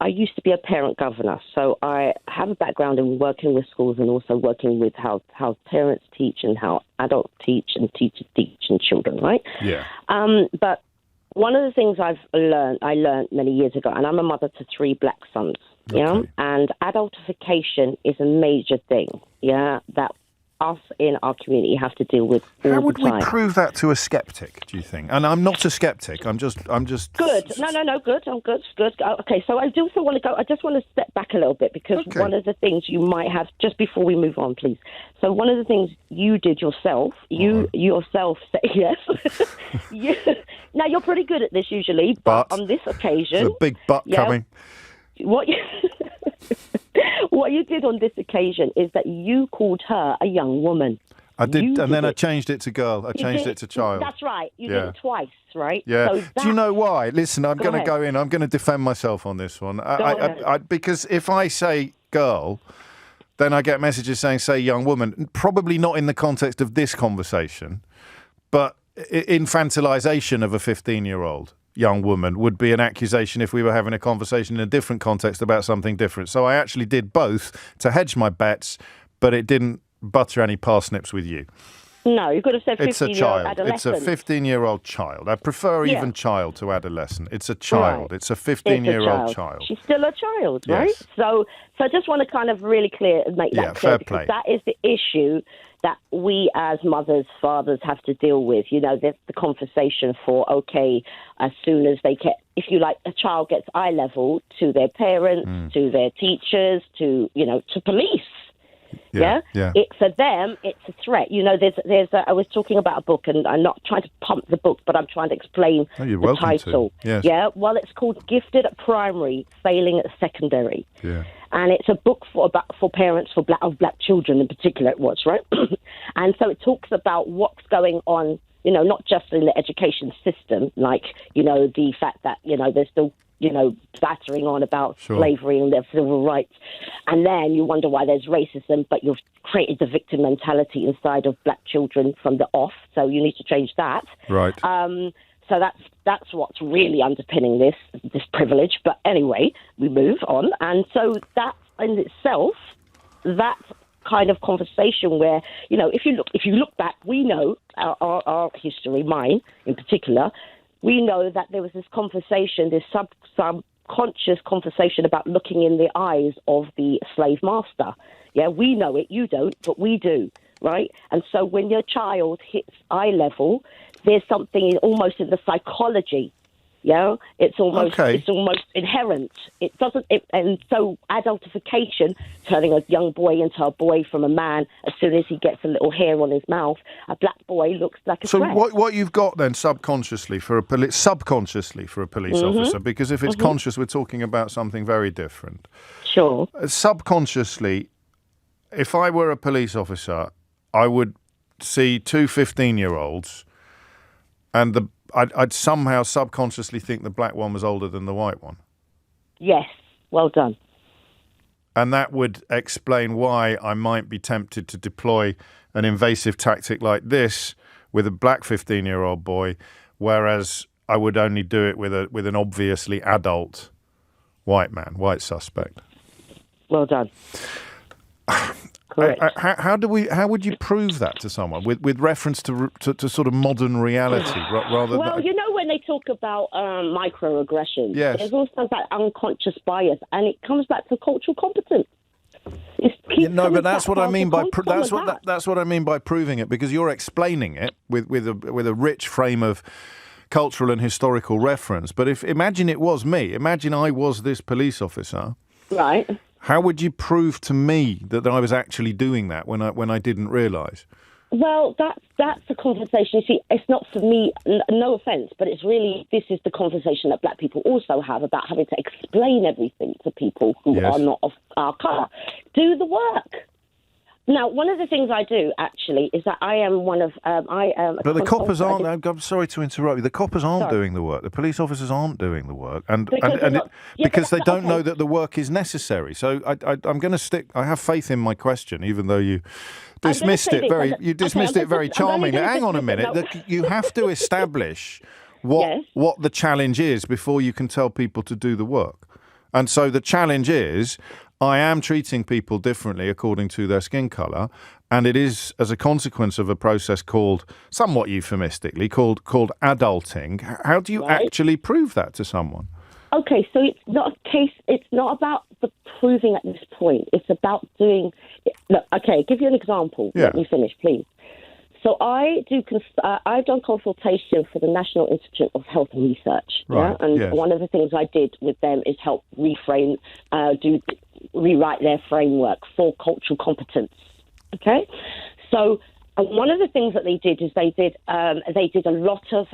I used to be a parent governor, so I have a background in working with schools and also working with how parents teach and how adults teach and teachers teach and children, right? Yeah. But one of the things I learned many years ago, and I'm a mother to 3 black sons, and adultification is a major thing, that us in our community have to deal with all the time. How would we prove that to a skeptic, do you think? And I'm not a skeptic. I'm just good. No, good. I'm good. Okay, so I do also want to go. I just want to step back a little bit because one of the things you might have just before we move on, please. So one of the things you did yourself, yourself said yes. Now you're pretty good at this usually, but on this occasion, there's a big but coming. What you did on this occasion is that you called her a young woman. I did, and then I changed it to girl. I changed it to child. That's right. You did it twice, right? Yeah. So do you know why? Listen, I'm going to go in. I'm going to defend myself on this one. Because if I say girl, then I get messages saying, say young woman. Probably not in the context of this conversation, but infantilization of a 15-year-old young woman would be an accusation if we were having a conversation in a different context about something different. So I actually did both to hedge my bets, but it didn't butter any parsnips with you. No, you could have said 15-year-old adolescent. It's a 15-year-old child. I prefer even child to adolescent. It's a child. Right. It's a 15-year-old child. She's still a child, right? Yes. So I just want to kind of really make that clear. Fair play. That is the issue that we as mothers, fathers have to deal with. There's the conversation for, as soon as they get, if you like, a child gets eye level to their parents, to their teachers, to police. Yeah. For them, it's a threat. I was talking about a book, and I'm not trying to pump the book, but I'm trying to explain the title. Yes. Yeah. Well, it's called Gifted at Primary, Failing at Secondary. Yeah. And it's a book for parents of black children in particular. It was right, and so it talks about what's going on. Not just in the education system, like the fact that there's still battering on about slavery and their civil rights. And then you wonder why there's racism, but you've created the victim mentality inside of black children from the off. So you need to change that. Right. So that's what's really underpinning this privilege. But anyway, we move on. And so that in itself, that kind of conversation where, if you look back, we know our history, mine in particular, we know that there was this conversation, this subconscious conversation about looking in the eyes of the slave master. Yeah, we know it, you don't, but we do, right? And so when your child hits eye level, there's something almost in the psychology. Yeah, it's almost inherent. It doesn't, and so adultification, turning a young boy into a boy from a man as soon as he gets a little hair on his mouth, a black boy looks like a threat. So what you've got then subconsciously for a police officer, because if it's conscious, we're talking about something very different. Sure. Subconsciously, if I were a police officer, I would see 2 15-year-olds, and I'd somehow subconsciously think the black one was older than the white one. Yes, well done. And that would explain why I might be tempted to deploy an invasive tactic like this with a black 15-year-old boy, whereas I would only do it with an obviously adult white suspect. Well done. Correct. How would you prove that to someone with reference to sort of modern reality rather? Well, when they talk about microaggressions, yes, there's also that unconscious bias, and it comes back to cultural competence. But that's what I mean by that's what I mean by proving it, because you're explaining it with a rich frame of cultural and historical reference. But imagine it was me. Imagine I was this police officer. Right. How would you prove to me that I was actually doing that when I didn't realise? Well, that's the conversation. You see, it's not for me, no offence, but it's really, this is the conversation that black people also have about having to explain everything to people who are not of our colour. Do the work. Now, one of the things I do, actually, is that I am one of... But the coppers aren't... I'm sorry to interrupt you. The coppers aren't doing the work. The police officers aren't doing the work. Because they don't know that the work is necessary. So I'm going to stick... I have faith in my question, even though you dismissed it very charmingly. Hang on a minute. You have to establish what the challenge is before you can tell people to do the work. And so the challenge is, I am treating people differently according to their skin colour, and it is as a consequence of a process called, somewhat euphemistically, called adulting. How do you actually prove that to someone? Okay, so it's not a case, it's not about the proving at this point. It's about doing, look, okay, give you an example. Yeah. Let me finish, please. So I've done consultation for the National Institute of Health and Research. Right, Yeah? And yes. one of the things I did with them is help rewrite their framework for cultural competence. Okay? So one of the things that they did is they did a lot of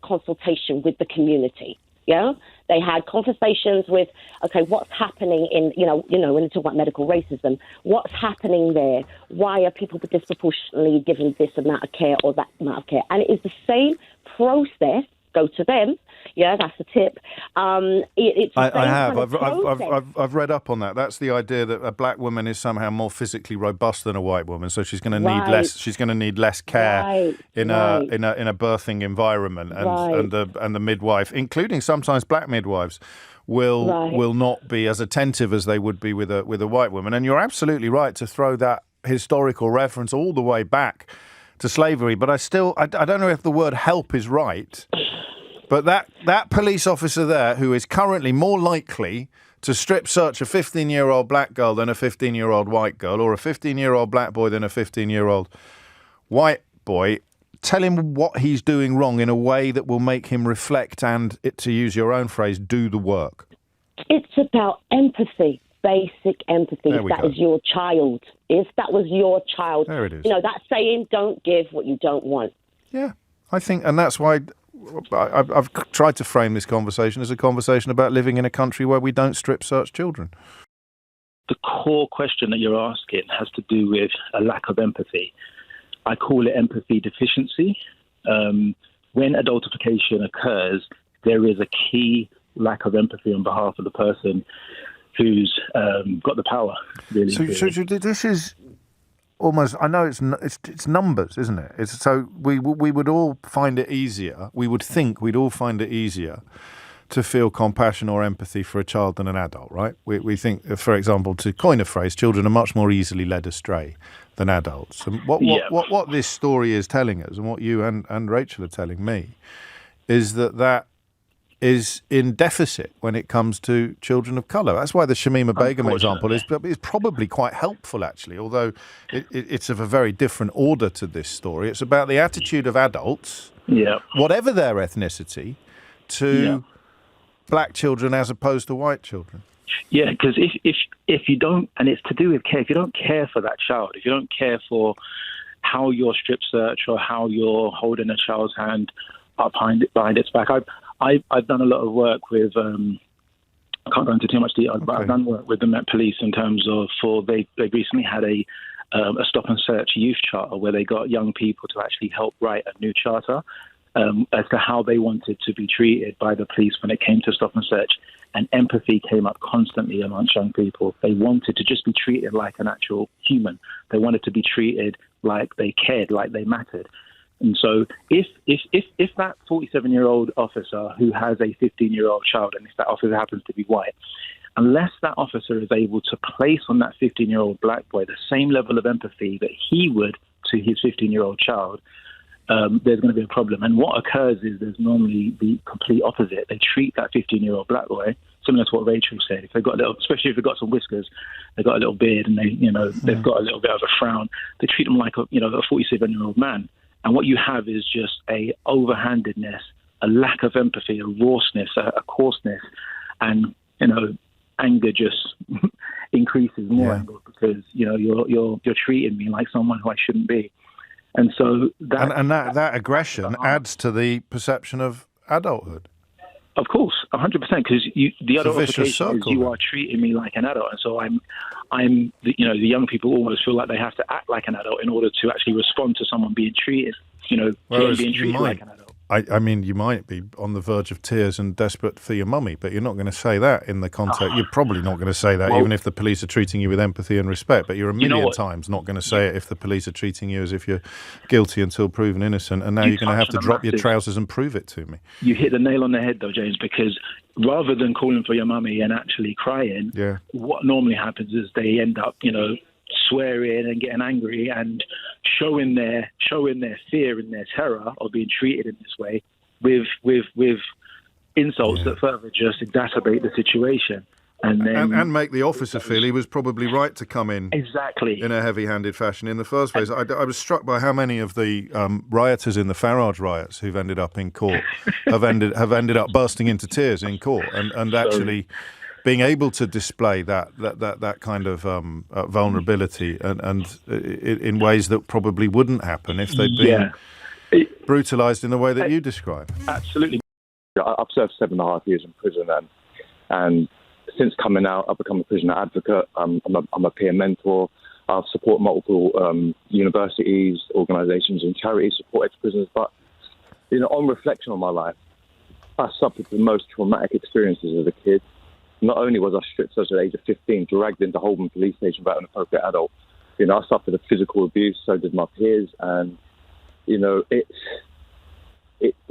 consultation with the community. Yeah, they had conversations with, okay, what's happening in, when they talk about medical racism, what's happening there? Why are people disproportionately given this amount of care or that amount of care? And it is the same process. Go to them. Yeah, that's the tip. It's the same I have. kind of process. I've read up on that. That's the idea that a black woman is somehow more physically robust than a white woman, so she's going to need less. She's going to need less care in a birthing environment, and the midwife, including sometimes black midwives, will not be as attentive as they would be with a white woman. And you're absolutely right to throw that historical reference all the way back to slavery. But I don't know if the word help is right. But that police officer there, who is currently more likely to strip search a 15-year-old black girl than a 15-year-old white girl, or a 15-year-old black boy than a 15-year-old white boy, tell him what he's doing wrong in a way that will make him reflect and, to use your own phrase, do the work. It's about empathy, basic empathy. If that is your child, if that was your child, there it is. That saying, don't give what you don't want. Yeah, I think, and that's why I've tried to frame this conversation as a conversation about living in a country where we don't strip search children. The core question that you're asking has to do with a lack of empathy. I call it empathy deficiency. When adultification occurs, there is a key lack of empathy on behalf of the person who's got the power. Really. So this is almost, I know it's numbers, isn't it? So we would all find it easier. We would think we'd all find it easier to feel compassion or empathy for a child than an adult, right? We think, for example, to coin a phrase, children are much more easily led astray than adults. And what this story is telling us, and what you and Rachel are telling me, is that is in deficit when it comes to children of colour. That's why the Shamima Begum example is probably quite helpful, actually, although it's of a very different order to this story. It's about the attitude of adults, whatever their ethnicity, to black children as opposed to white children. Yeah, because if you don't, and it's to do with care, if you don't care for that child, if you don't care for how you're strip search or how you're holding a child's hand up behind its back. I've done a lot of work with, I can't go into too much detail, but I've done work with the Met Police in terms of, they recently had a stop and search youth charter where they got young people to actually help write a new charter as to how they wanted to be treated by the police when it came to stop and search. And empathy came up constantly amongst young people. They wanted to just be treated like an actual human. They wanted to be treated like they cared, like they mattered. And so if that 47-year-old officer who has a 15-year-old child, and if that officer happens to be white, unless that officer is able to place on that 15-year-old black boy the same level of empathy that he would to his 15-year-old child, there's going to be a problem. And what occurs is there's normally the complete opposite. They treat that 15-year-old black boy similar to what Rachel said. If they've got especially if they've got some whiskers, they've got a little beard, and they've got a little bit of a frown, they treat them like a 47-year-old man. And what you have is just a overhandedness, a lack of empathy, a rawness, a coarseness, and anger just increases more anger because you're treating me like someone who I shouldn't be. And so that aggression adds to the perception of adulthood. Of course, 100%, because the adultification is you are treating me like an adult, and so the young people almost feel like they have to act like an adult in order to actually respond to someone being treated, being treated like an adult. I mean, you might be on the verge of tears and desperate for your mummy, but you're not going to say that in the context. You're probably not going to say that even if the police are treating you with empathy and respect, but you're a million times not going to say it if the police are treating you as if you're guilty until proven innocent, and now you're going to have to drop your trousers and prove it to me. You hit the nail on the head, though, James, because rather than calling for your mummy and actually crying, what normally happens is they end up, swearing and getting angry and showing their fear and their terror of being treated in this way with insults that further just exacerbate the situation. And make the officer feel he was probably right to come in in a heavy-handed fashion in the first place. I was struck by how many of the rioters in the Farage riots who've ended up in court have ended up bursting into tears in court and actually being able to display that kind of vulnerability and in ways that probably wouldn't happen if they'd been brutalised in the way that you describe. Absolutely. I've served 7.5 years in prison, and since coming out, I've become a prisoner advocate. I'm a peer mentor. I've supported multiple universities, organisations and charities, support ex-prisoners. But, on reflection on my life, I suffered the most traumatic experiences as a kid. Not only was I stripped searched at the age of 15, dragged into Holborn police station by an appropriate adult, I suffered a physical abuse, so did my peers. And,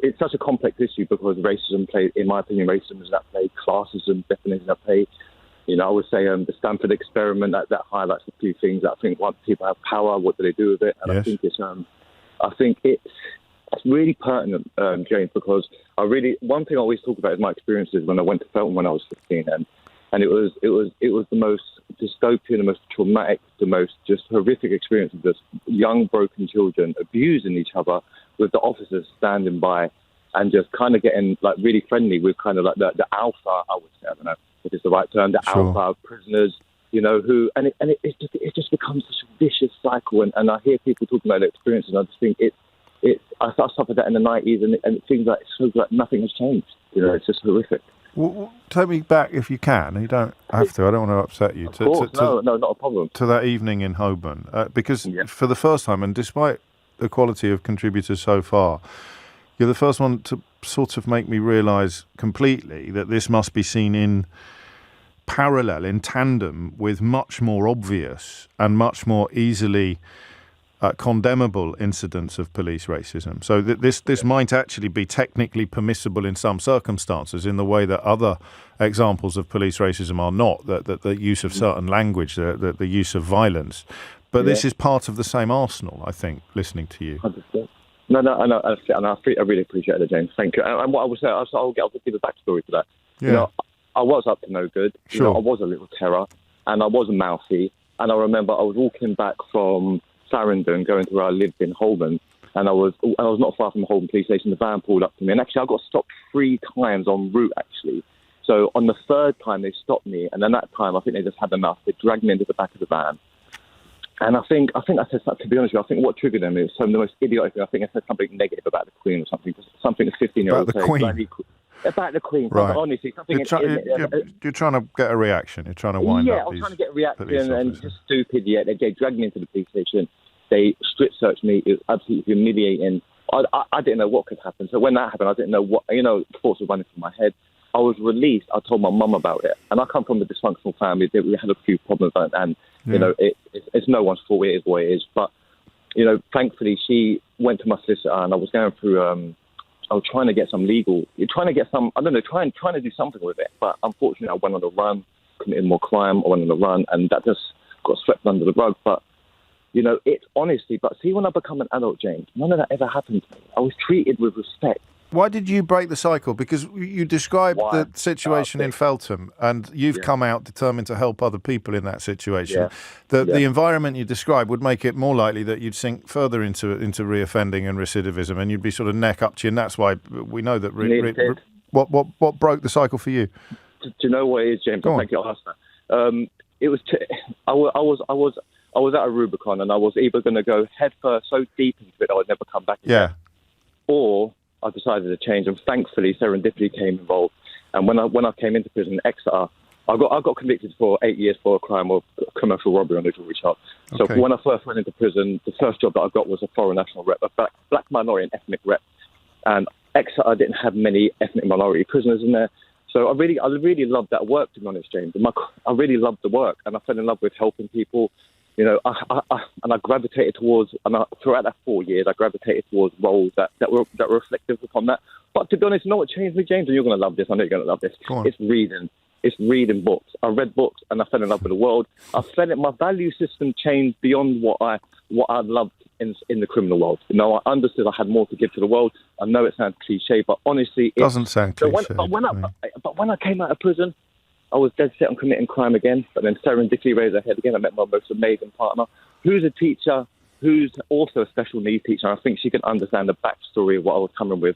it's such a complex issue because racism plays, in my opinion, racism is at play, classism definitely is at play. I would say the Stanford experiment that highlights a few things. I think once people have power, what do they do with it? And I think it's really pertinent, James, because one thing I always talk about is my experiences when I went to Felton when I was 15, and it was the most dystopian, the most traumatic, the most just horrific experience of just young broken children abusing each other, with the officers standing by and just kind of getting like really friendly with kind of like the alpha, I would say, I don't know if it's the right term, the alpha prisoners, it just becomes such a vicious cycle. And I hear people talking about their experiences, and I just think I suffered that in the 90s, and it seems like nothing has changed. It's just horrific. Well, take me back if you can. You don't have to. I don't want to upset you. Of course, no, not a problem. To that evening in Holborn, because for the first time, and despite the quality of contributors so far, you're the first one to sort of make me realise completely that this must be seen in parallel, in tandem with much more obvious and much more easily condemnable incidents of police racism. So this might actually be technically permissible in some circumstances in the way that other examples of police racism are not, the use of certain language, the use of violence. But this is part of the same arsenal, I think, listening to you. 100%. No, I really appreciate it, James. Thank you. And what I would say, I'll give a backstory to that. Yeah. I was up to no good. Sure. I was a little terror, and I was mouthy. And I remember I was walking back from Sarandon, going to where I lived in Holborn, and I was not far from the Holborn police station. The van pulled up to me, and actually I got stopped 3 times en route, actually. So on the 3rd time they stopped me, and then that time I think they just had enough. They dragged me into the back of the van. And I think I said, to be honest with you, I think what triggered them is some of the most idiotic thing. I think I said something negative about the Queen or something a 15-year-old say. About the Queen. Right. Honestly, you're trying to get a reaction. You're trying to wind up. Yeah, I'm trying to get a reaction, and it's just stupid. Yeah, they dragged me into the police station. They strip searched me. It was absolutely humiliating. I didn't know what could happen. So when that happened, I didn't know what. Thoughts were running through my head. I was released. I told my mum about it, and I come from a dysfunctional family. We had a few problems, and it's no one's fault. It is what it is. But thankfully, she went to my solicitor, and I was going through. I was trying to get some legal. You're trying to get some. I don't know. Trying to do something with it. But unfortunately, I went on the run, committed more crime. I went on the run, and that just got swept under the rug. But it's honestly. But see, when I become an adult, James, none of that ever happened to me. I was treated with respect. Why did you break the cycle? Because you described the situation in Feltham, and you've come out determined to help other people in that situation. The environment you described would make it more likely that you'd sink further into reoffending and recidivism, and you'd be sort of neck up to you. And that's why we know that. What broke the cycle for you? Do you know what it is, James? Thank you. It was. I was at a Rubicon, and I was either going to go head first so deep into it I would never come back again, or I decided to change, and thankfully serendipity came involved. And when I came into prison in Exeter, I got convicted for 8 years for a crime of commercial robbery on a jewellery shop. So when I first went into prison, the first job that I got was a foreign national rep, a black minority and ethnic rep. And Exeter didn't have many ethnic minority prisoners in there. So I really loved that work, to be honest, James. I really loved the work, and I fell in love with helping people. and I gravitated towards, throughout that 4 years, I gravitated towards roles that were reflective upon that. But to be honest, you know what changed me, James? And you're going to love this. I know you're going to love this. It's reading. It's reading books. I read books and I fell in love with the world. My value system changed beyond what I loved in the criminal world. I understood I had more to give to the world. I know it sounds cliche, but honestly, it doesn't sound cliche. But when I came out of prison, I was dead set on committing crime again, but then serendipity raised her head again. I met my most amazing partner, who's a teacher, who's also a special needs teacher. I think she can understand the backstory of what I was coming with.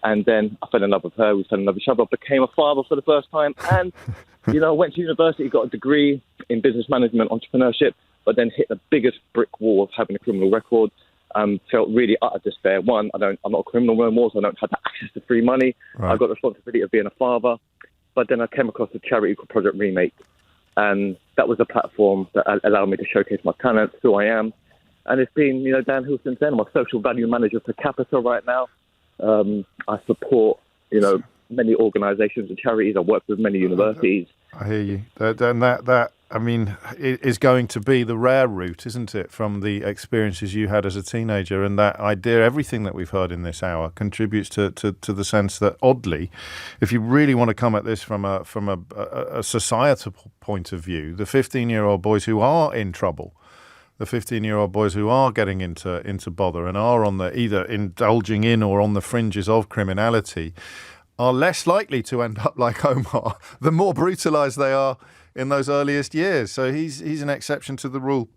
And then I fell in love with her. We fell in love with each other. I became a father for the first time. And, went to university, got a degree in business management, entrepreneurship, but then hit the biggest brick wall of having a criminal record. Felt really utter despair. One, I'm not a criminal no more, so I don't have access to free money. Right. I've got the responsibility of being a father. But then I came across a charity called Project Remake, and that was a platform that allowed me to showcase my talents, who I am. And it's been, downhill since then. I'm a social value manager for Capita right now. I support, many organisations and charities. I work with many universities. I hear you. It is going to be the rare route, isn't it, from the experiences you had as a teenager, and that idea, everything that we've heard in this hour contributes to the sense that, oddly, if you really want to come at this from a societal point of view, the 15-year-old boys who are in trouble, the 15-year-old boys who are getting into bother and are on either indulging in or on the fringes of criminality are less likely to end up like Omar, the more brutalised they are in those earliest years. So he's an exception to the rule